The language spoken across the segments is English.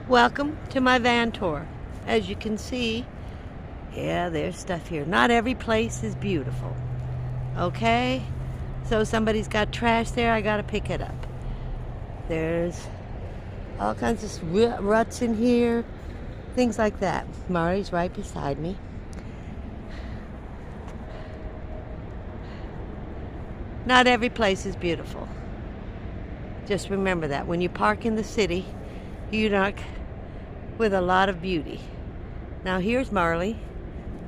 Welcome to my van tour. As you can see, yeah, there's stuff here. Not every place is beautiful. Okay? So somebody's got trash there, I gotta pick it up. There's all kinds of ruts in here, things like that. Marley's right beside me. Not every place is beautiful. Just remember that. When you park in the city, you knock with a lot of beauty. Now here's Marley.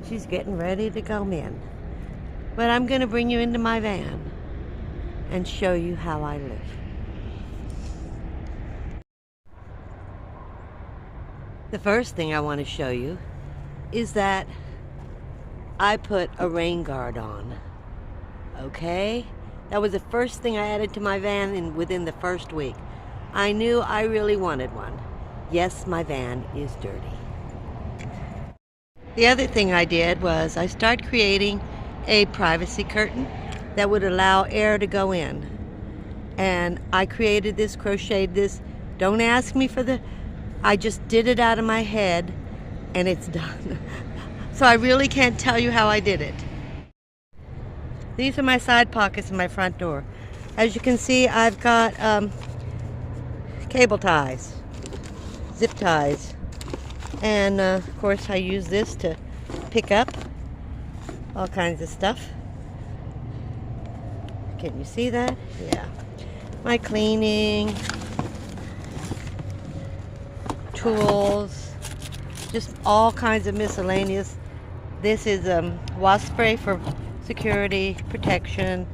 She's getting ready to go in. But I'm going to bring you into my van and show you how I live. The first thing I want to show you is that I put a rain guard on. Okay? That was the first thing I added to my van within the first week. I knew I really wanted one. Yes, my van is dirty. The other thing I did was I started creating a privacy curtain that would allow air to go in. And I created this, crocheted this. Don't ask me for I just did it out of my head and it's done. So I really can't tell you how I did it. These are my side pockets in my front door. As you can see, I've got cable ties, zip ties, and of course I use this to pick up all kinds of stuff. Can you see that? Yeah. My cleaning, tools, just all kinds of miscellaneous. This is wasp spray for security, protection,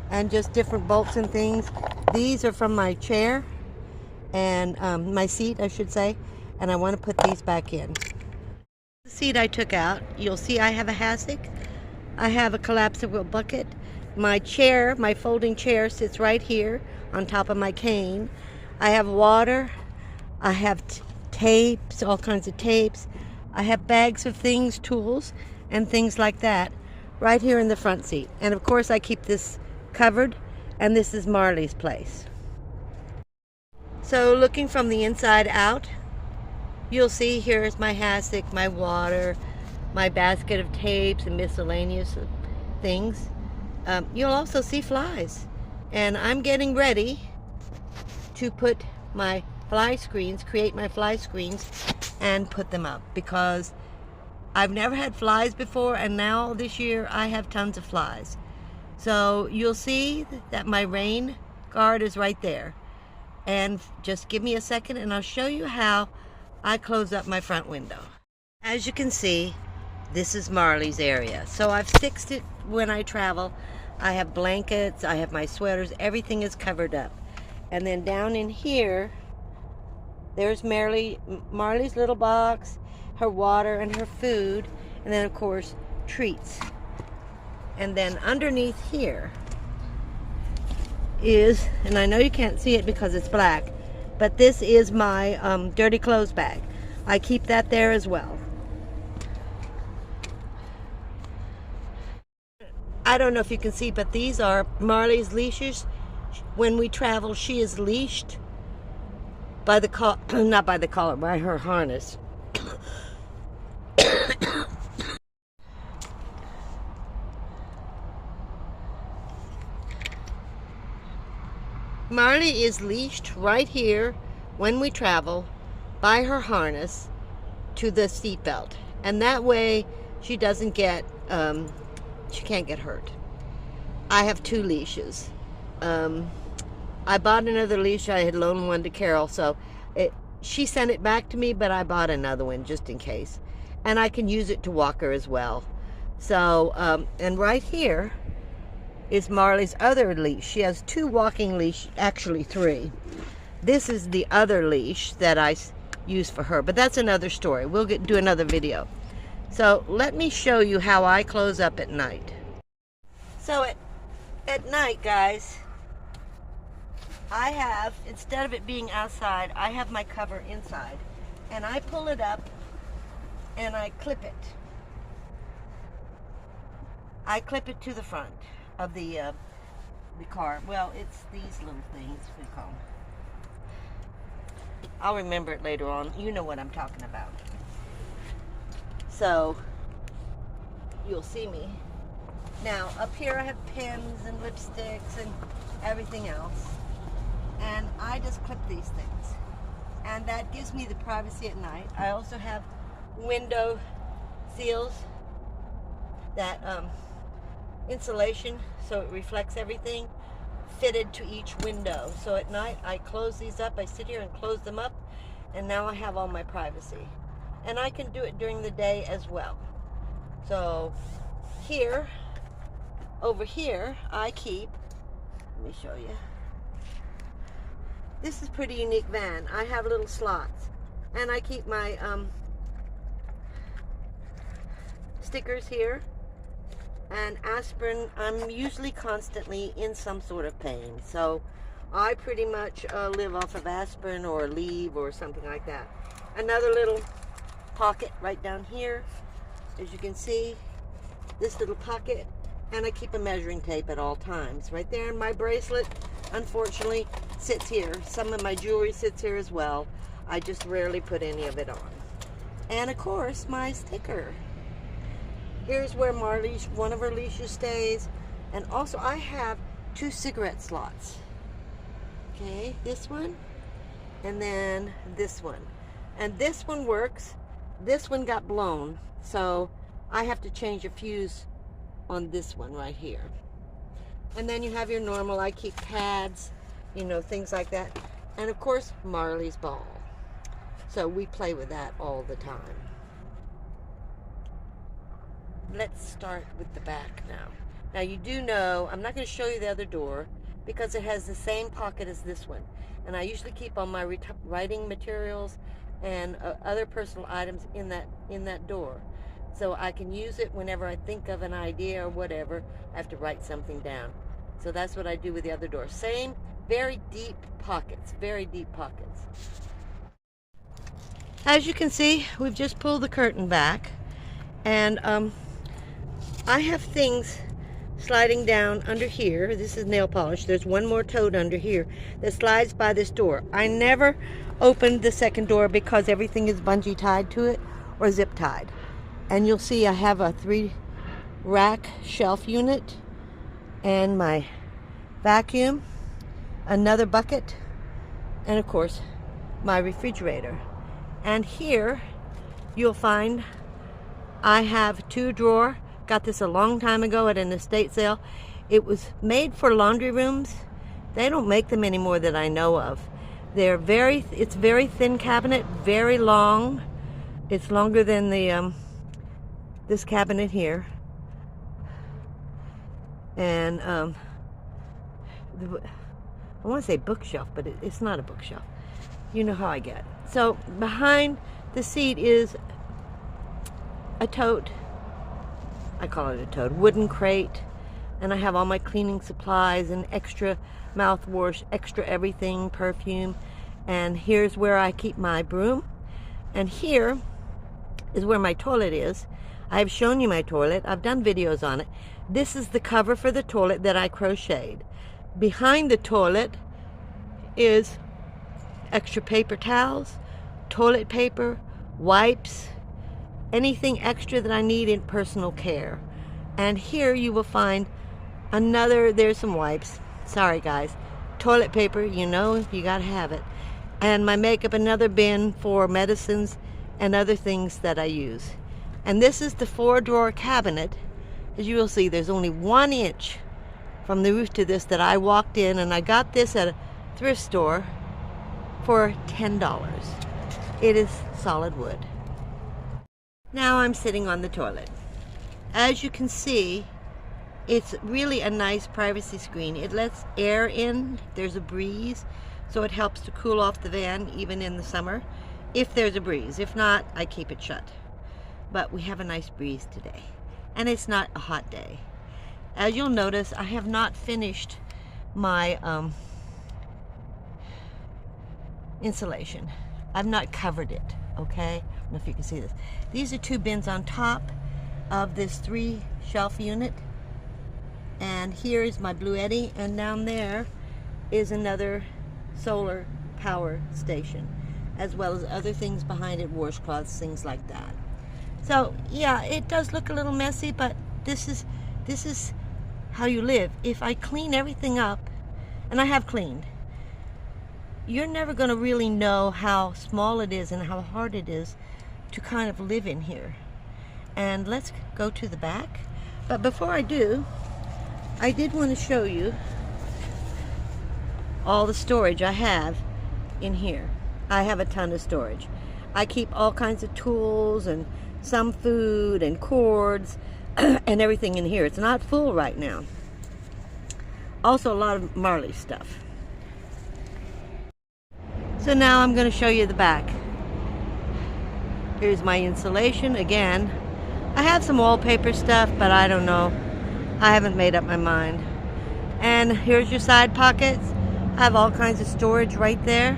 and just different bolts and things. These are from my chair and my seat, I should say, and I want to put these back in. The seat I took out, you'll see I have a hassock. I have a collapsible bucket. My chair, my folding chair, sits right here on top of my cane. I have water. I have tapes, all kinds of tapes. I have bags of things, tools, and things like that right here in the front seat. And of course I keep this covered, and this is Marley's place. So looking from the inside out, you'll see here's my hassock, my water, my basket of tapes and miscellaneous things. You'll also see flies. And I'm getting ready to put my fly screens, create my fly screens, and put them up because I've never had flies before, and now this year I have tons of flies. So you'll see that my rain guard is right there. And just give me a second and I'll show you how I close up my front window. As you can see, this is Marley's area. So I've fixed it when I travel. I have blankets, I have my sweaters, everything is covered up. And then down in here, there's Marley's little box, her water and her food, and then of course treats. And then underneath here is, and I know you can't see it because it's black, but this is my dirty clothes bag. I keep that there as well. I don't know if you can see, but these are Marley's leashes. When we travel, she is leashed by the not by the collar, by her harness. Marley is leashed right here when we travel by her harness to the seat belt, and that way she doesn't get she can't get hurt. I have 2 leashes. I bought another leash. I had loaned one to Carol, so she sent it back to me, but I bought another one just in case, and I can use it to walk her as well. So and right here is Marley's other leash. She has 2 walking leash, actually 3. This is the other leash that I use for her, but that's another story. We'll do another video. So let me show you how I close up at night. So at night, guys, I have, instead of it being outside, I have my cover inside, and I pull it up and I clip it. I clip it to the front of the car. Well, it's these little things we call them. I'll remember it later on. You know what I'm talking about. So you'll see me. Now up here I have pens and lipsticks and everything else. And I just clip these things. And that gives me the privacy at night. I also have window seals that insulation so it reflects everything fitted to each window. So at night I close these up. I sit here and close them up, and now I have all my privacy. And I can do it during the day as well. So here, over here, I keep, let me show you. This is a pretty unique van. I have little slots, and I keep my stickers here. And aspirin, I'm usually constantly in some sort of pain. So I pretty much live off of aspirin or L.A.V.A. or something like that. Another little pocket right down here, as you can see, this little pocket, and I keep a measuring tape at all times. Right there, in my bracelet, unfortunately, sits here. Some of my jewelry sits here as well. I just rarely put any of it on. And of course, my sticker. Here's where Marley, one of her leashes, stays. And also I have 2 cigarette slots. Okay, this one and then this one. And this one works. This one got blown, so I have to change a fuse on this one right here. And then you have your normal, I keep pads, you know, things like that. And of course, Marley's ball. So we play with that all the time. Let's start with the back now. Now you do know, I'm not going to show you the other door because it has the same pocket as this one. And I usually keep all my writing materials and other personal items in that door. So I can use it whenever I think of an idea or whatever. I have to write something down. So that's what I do with the other door. Same, very deep pockets, very deep pockets. As you can see, we've just pulled the curtain back, and I have things sliding down under here. This is nail polish. There's one more tote under here that slides by this door. I never opened the second door because everything is bungee tied to it or zip tied. And you'll see I have a 3-rack shelf unit and my vacuum, another bucket, and of course my refrigerator. And here you'll find I have 2-drawer. Got this a long time ago at an estate sale. It was made for laundry rooms. They don't make them anymore that I know of. It's very thin cabinet, very long. It's longer than the this cabinet here. And I want to say bookshelf, but it's not a bookshelf. You know how I get. So behind the seat is a tote. I call it a tote, wooden crate, and I have all my cleaning supplies and extra mouthwash, extra everything, perfume. And here's where I keep my broom, and here is where my toilet is. I've shown you my toilet. I've done videos on it. This is the cover for the toilet that I crocheted. Behind the toilet is extra paper towels, toilet paper, wipes, anything extra that I need in personal care. And here you will find there's some wipes. Sorry guys. Toilet paper, you know, you gotta have it. And my makeup, another bin for medicines and other things that I use. And this is the 4-drawer cabinet. As you will see, there's only 1 inch from the roof to this that I walked in, and I got this at a thrift store for $10. It is solid wood. Now I'm sitting on the toilet. As you can see, it's really a nice privacy screen. It lets air in. There's a breeze, so it helps to cool off the van even in the summer, if there's a breeze. If not, I keep it shut. But we have a nice breeze today, and it's not a hot day. As you'll notice, I have not finished my insulation. I've not covered it, okay? I don't know if you can see this. These are 2 bins on top of this 3-shelf unit. And here is my Blvd, and down there is another solar power station. as well as other things behind it, washcloths, things like that. So yeah, it does look a little messy, but this is how you live. If I clean everything up, and I have cleaned, you're never going to really know how small it is and how hard it is to kind of live in here. And let's go to the back. But before I do, I did want to show you all the storage I have in here. I have a ton of storage. I keep all kinds of tools and some food and cords and everything in here. It's not full right now. Also a lot of Marley stuff. So now I'm going to show you the back. Here's my insulation again. I have some wallpaper stuff, but I don't know. I haven't made up my mind. And here's your side pockets. I have all kinds of storage right there.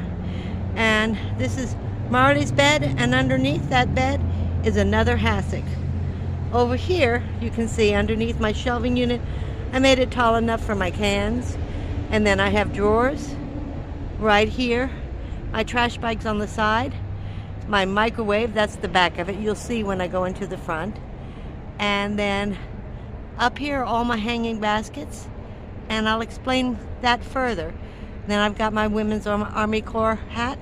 And this is Marley's bed, and underneath that bed is another hassock. Over here, you can see underneath my shelving unit, I made it tall enough for my cans. And then I have drawers right here. My trash bags on the side. My microwave, that's the back of it. You'll see when I go into the front. And then up here, all my hanging baskets. And I'll explain that further. Then I've got my Women's Army Corps hat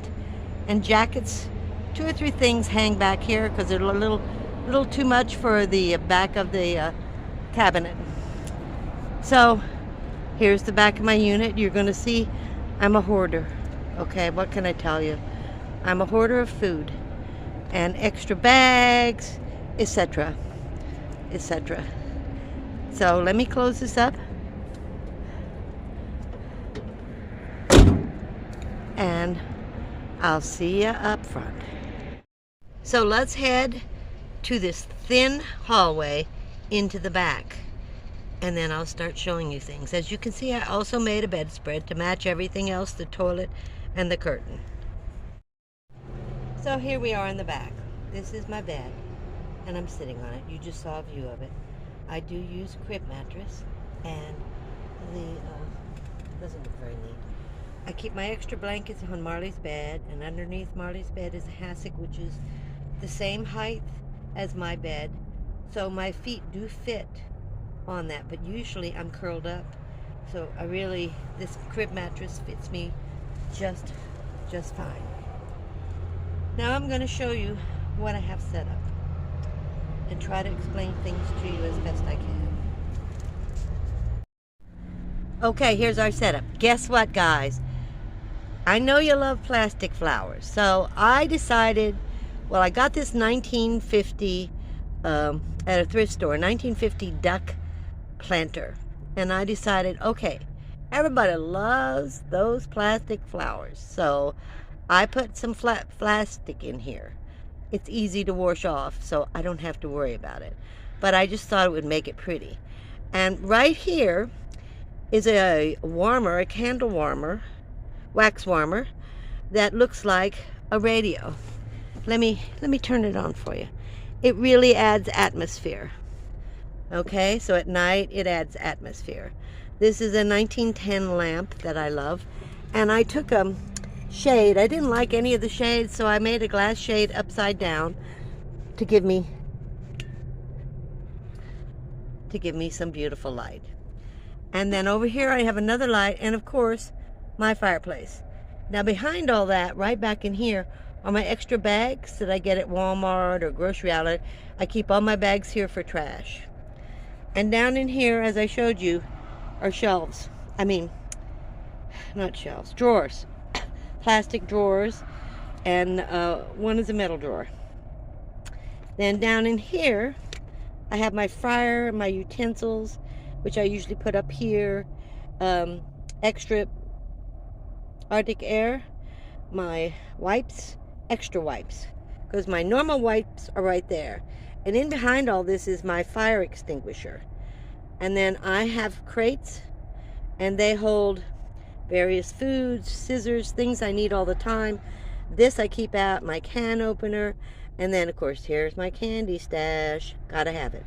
and jackets. 2 or 3 things hang back here because they're a little too much for the back of the cabinet. So here's the back of my unit. You're going to see I'm a hoarder. Okay, what can I tell you? I'm a hoarder of food and extra bags, etc., etc. So let me close this up. And I'll see you up front. So let's head to this thin hallway into the back. And then I'll start showing you things. As you can see, I also made a bedspread to match everything else, the toilet and the curtain. So here we are in the back. This is my bed, and I'm sitting on it. You just saw a view of it. I do use a crib mattress, and the doesn't look very neat. I keep my extra blankets on Marley's bed, and underneath Marley's bed is a hassock, which is the same height as my bed, so my feet do fit on that, but usually I'm curled up, so this crib mattress fits me just fine. Now I'm going to show you what I have set up and try to explain things to you as best I can. Okay, here's our setup. Guess what, guys? I know you love plastic flowers, so I decided, well, I got this 1950 at a thrift store, 1950 duck planter, and I decided, okay, everybody loves those plastic flowers, so I put some plastic in here. It's easy to wash off, so I don't have to worry about it, but I just thought it would make it pretty. And right here is a warmer, a candle warmer, wax warmer, that looks like a radio. Let me turn it on for you. It really adds atmosphere. Okay, so at night it adds atmosphere. This is a 1910 lamp that I love, and I took a shade. I didn't like any of the shades, so I made a glass shade upside down to give me some beautiful light. And then over here I have another light, and of course my fireplace. Now behind all that, right back in here, are my extra bags that I get at Walmart or grocery outlet. I keep all my bags here for trash. And down in here, as I showed you, are shelves. I mean, not shelves, drawers. Plastic drawers, and one is a metal drawer. Then down in here, I have my fryer, my utensils, which I usually put up here, extra Arctic Air, my wipes, extra wipes, because my normal wipes are right there. And in behind all this is my fire extinguisher. And then I have crates, and they hold various foods, scissors, things I need all the time. This I keep out, my can opener, and then of course here's my candy stash. Gotta have it.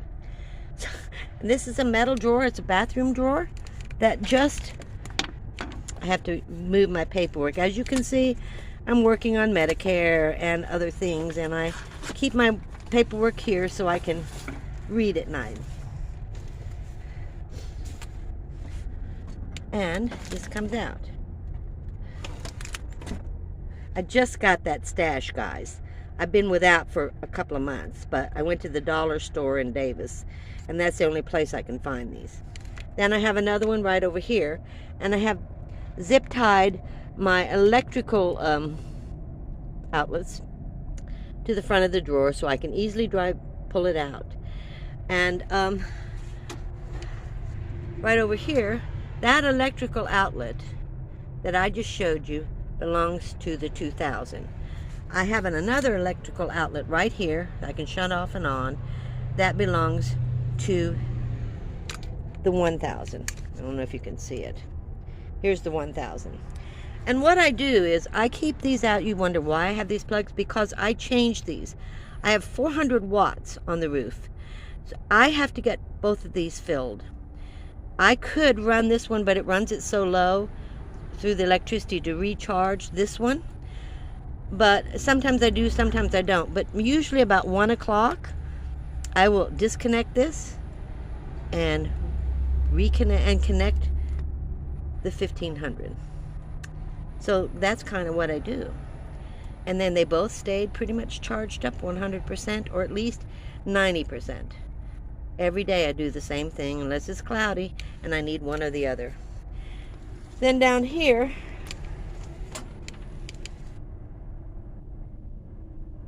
And this is a metal drawer. It's a bathroom drawer that I have to move my paperwork. As you can see, I'm working on Medicare and other things, and I keep my paperwork here so I can read at night. And this comes out. I just got that stash, guys. I've been without for a couple of months, but I went to the dollar store in Davis, and that's the only place I can find these. Then I have another one right over here, and I have zip tied my electrical outlets to the front of the drawer so I can easily pull it out. And right over here, that electrical outlet that I just showed you belongs to the 2000. I have another electrical outlet right here I can shut off and on. That belongs to the 1000. I don't know if you can see it. Here's the 1000. And what I do is I keep these out. You wonder why I have these plugs? Because I change these. I have 400 watts on the roof. So I have to get both of these filled. I could run this one, but it runs it so low through the electricity to recharge this one. But sometimes I do, sometimes I don't. But usually about 1 o'clock, I will disconnect this and reconnect and connect the 1500. So that's kind of what I do. And then they both stayed pretty much charged up 100%, or at least 90%. Every day I do the same thing unless it's cloudy and I need one or the other. Then down here,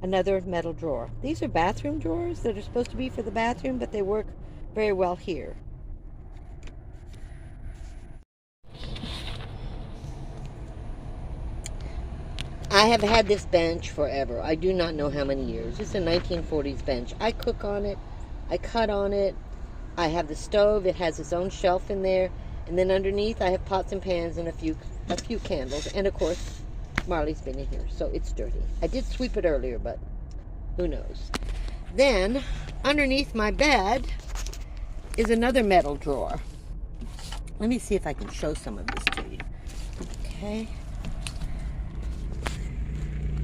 another metal drawer. These are bathroom drawers that are supposed to be for the bathroom, but they work very well here. I have had this bench forever. I do not know how many years. It's a 1940s bench. I cook on it. I cut on it. I have the stove. It has its own shelf in there. And then underneath I have pots and pans and a few candles. And of course, Marley's been in here, so it's dirty. I did sweep it earlier, but who knows. Then, underneath my bed is another metal drawer. Let me see if I can show some of this to you. Okay.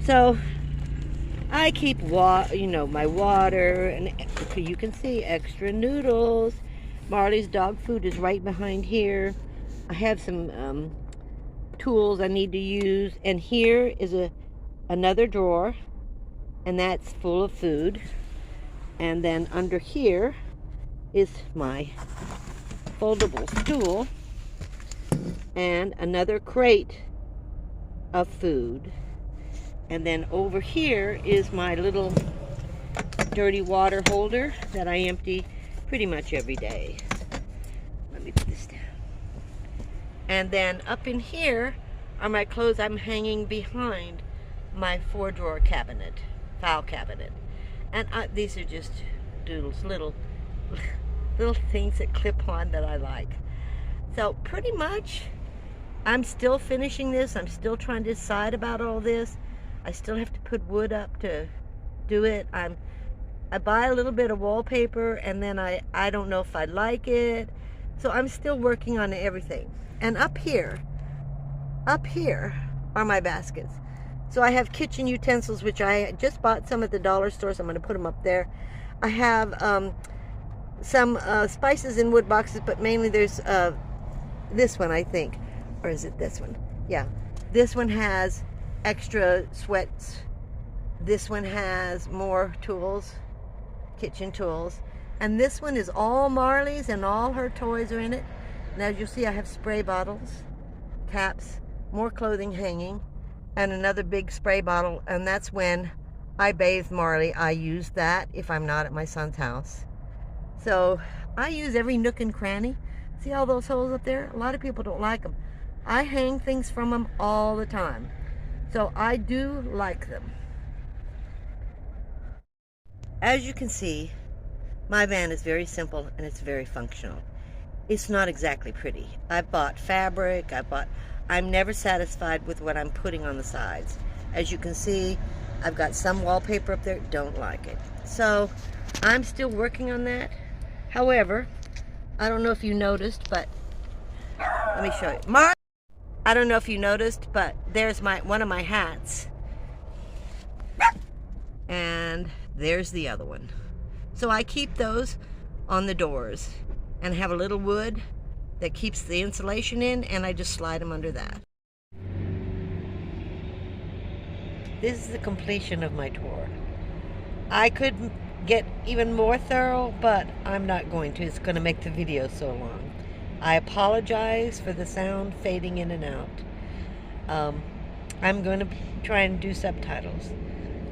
So, I keep my water, and you can see extra noodles. Marley's dog food is right behind here. I have some tools I need to use, and here is another drawer, and that's full of food. And then under here is my foldable stool and another crate of food. And then over here is my little dirty water holder that I empty pretty much every day. Let me put this down. And then up in here are my clothes I'm hanging behind my 4-drawer cabinet, file cabinet. And these are just doodles, little things that clip on that I like. So pretty much, I'm still finishing this. I'm still trying to decide about all this. I still have to put wood up to do it. I buy a little bit of wallpaper, and then I don't know if I like it. So I'm still working on everything. And up here are my baskets. So I have kitchen utensils, which I just bought some at the dollar store, so I'm going to put them up there. I have some spices in wood boxes, but mainly there's this one, I think. Or is it this one? Yeah. This one has extra sweats. This one has more tools, kitchen tools. And this one is all Marley's, and all her toys are in it. And as you'll see, I have spray bottles, caps, more clothing hanging, and another big spray bottle. And that's when I bathe Marley. I use that if I'm not at my son's house. So I use every nook and cranny. See all those holes up there? A lot of people don't like them. I hang things from them all the time. So I do like them. As you can see, my van is very simple and it's very functional. It's not exactly pretty. I bought fabric, I'm never satisfied with what I'm putting on the sides. As you can see, I've got some wallpaper up there, don't like it. So I'm still working on that. However, I don't know if you noticed, but let me show you. I don't know if you noticed, but there's one of my hats. And there's the other one. So I keep those on the doors and have a little wood that keeps the insulation in, and I just slide them under that. This is the completion of my tour. I could get even more thorough, but I'm not going to. It's going to make the video so long. I apologize for the sound fading in and out. I'm going to try and do subtitles.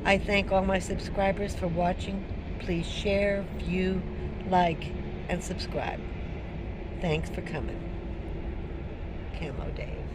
I thank all my subscribers for watching. Please share, view, like, and subscribe. Thanks for coming. Camo Dave.